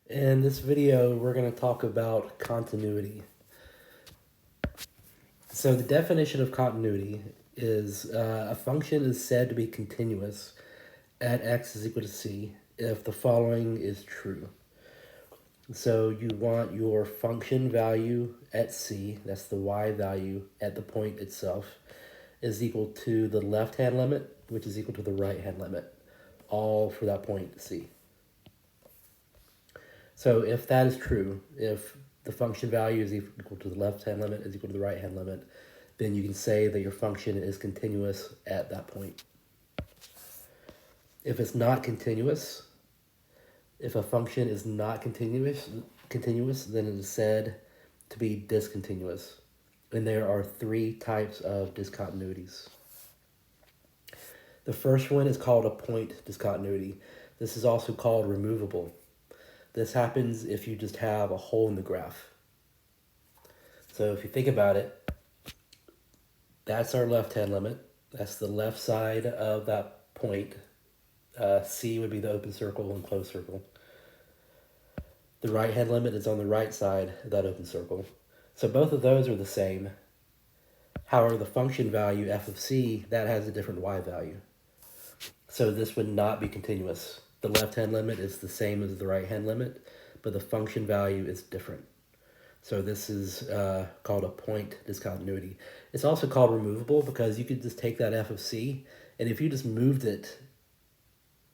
In this video, we're going to talk about continuity. So the definition of continuity is a function is said to be continuous at x is equal to c if the following is true. So you want your function value at c, that's the y value at the point itself, is equal to the left-hand limit, which is equal to the right-hand limit, all for that point c. So if that is true, if the function value is equal to the left-hand limit is equal to the right-hand limit, then you can say that your function is continuous at that point. If it's not continuous, if a function is not continuous, then it is said to be discontinuous. And there are three types of discontinuities. The first one is called a point discontinuity. This is also called removable. This happens if you just have a hole in the graph. So if you think about it, that's our left-hand limit. That's the left side of that point. C would be the open circle and closed circle. The right-hand limit is on the right side of that open circle. So both of those are the same. However, the function value f of c, that has a different y value. So this would not be continuous. The left-hand limit is the same as the right-hand limit, but the function value is different. So this is called a point discontinuity. It's also called removable because you could just take that f of c, and if you just moved it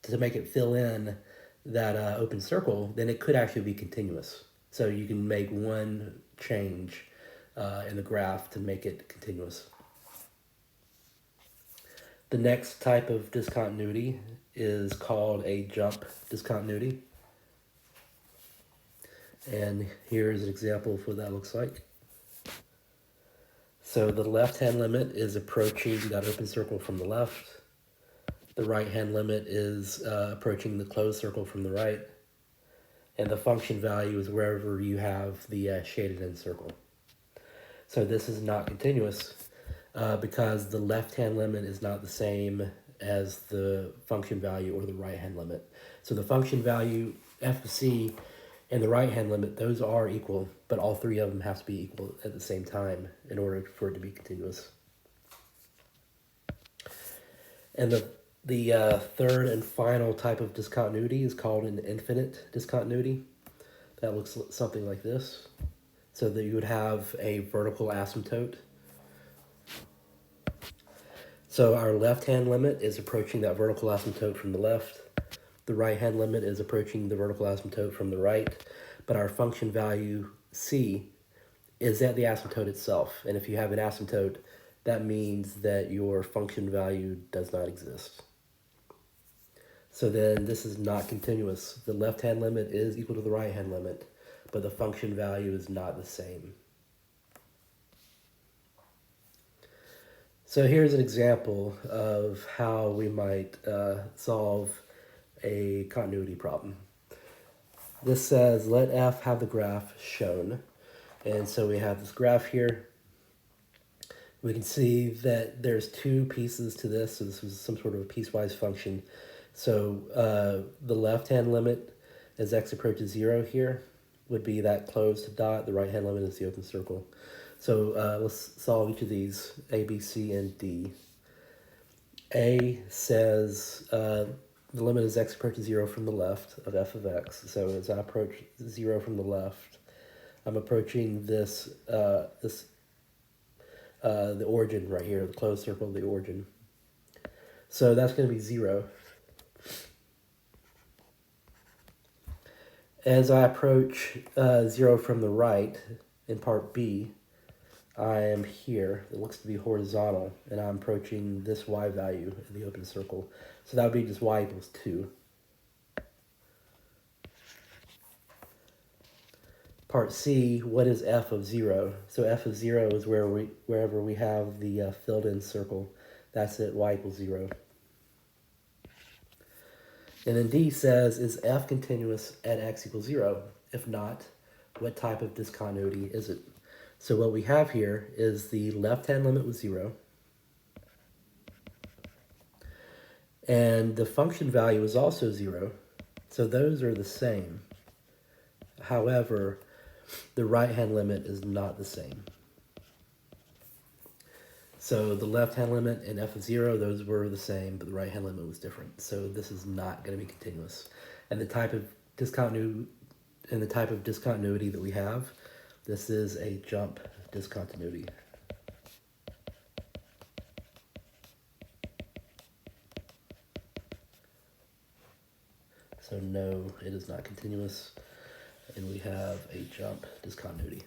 to make it fill in that open circle, then it could actually be continuous. So you can make one change in the graph to make it continuous. The next type of discontinuity is called a jump discontinuity. And here's an example of what that looks like. So the left-hand limit is approaching that open circle from the left. The right-hand limit is approaching the closed circle from the right. And the function value is wherever you have the shaded in circle. So this is not continuous because the left-hand limit is not the same as the function value or the right-hand limit. So the function value, f of c, and the right-hand limit, those are equal, but all three of them have to be equal at the same time in order for it to be continuous. And the third and final type of discontinuity is called an infinite discontinuity. That looks something like this. So that you would have a vertical asymptote. So our left-hand limit is approaching that vertical asymptote from the left. The right-hand limit is approaching the vertical asymptote from the right. But our function value c is at the asymptote itself. And if you have an asymptote, that means that your function value does not exist. So then this is not continuous. The left-hand limit is equal to the right-hand limit, but the function value is not the same. So here's an example of how we might solve a continuity problem. This says, let f have the graph shown. And so we have this graph here. We can see that there's two pieces to this. So this was some sort of a piecewise function. So the left-hand limit as x approaches 0 here would be that closed dot. The right-hand limit is the open circle. So let's solve each of these, A, B, C, and D. A says the limit is x approaches 0 from the left of f of x. So as I approach 0 from the left, I'm approaching this, the origin right here, the closed circle of the origin. So that's going to be 0. As I approach 0 from the right, in part B, I am here. It looks to be horizontal, and I'm approaching this y value in the open circle. So that would be just y equals 2. Part C, what is f of 0? So f of 0 is wherever we have the filled in circle. That's it, y equals 0. And then D says, is f continuous at x equals 0? If not, what type of discontinuity is it? So what we have here is the left-hand limit was 0. And the function value is also 0. So those are the same. However, the right-hand limit is not the same. So the left-hand limit and f of 0, those were the same, but the right-hand limit was different. So this is not going to be continuous. And the type of discontinuity that we have, this is a jump discontinuity. So no, it is not continuous, and we have a jump discontinuity.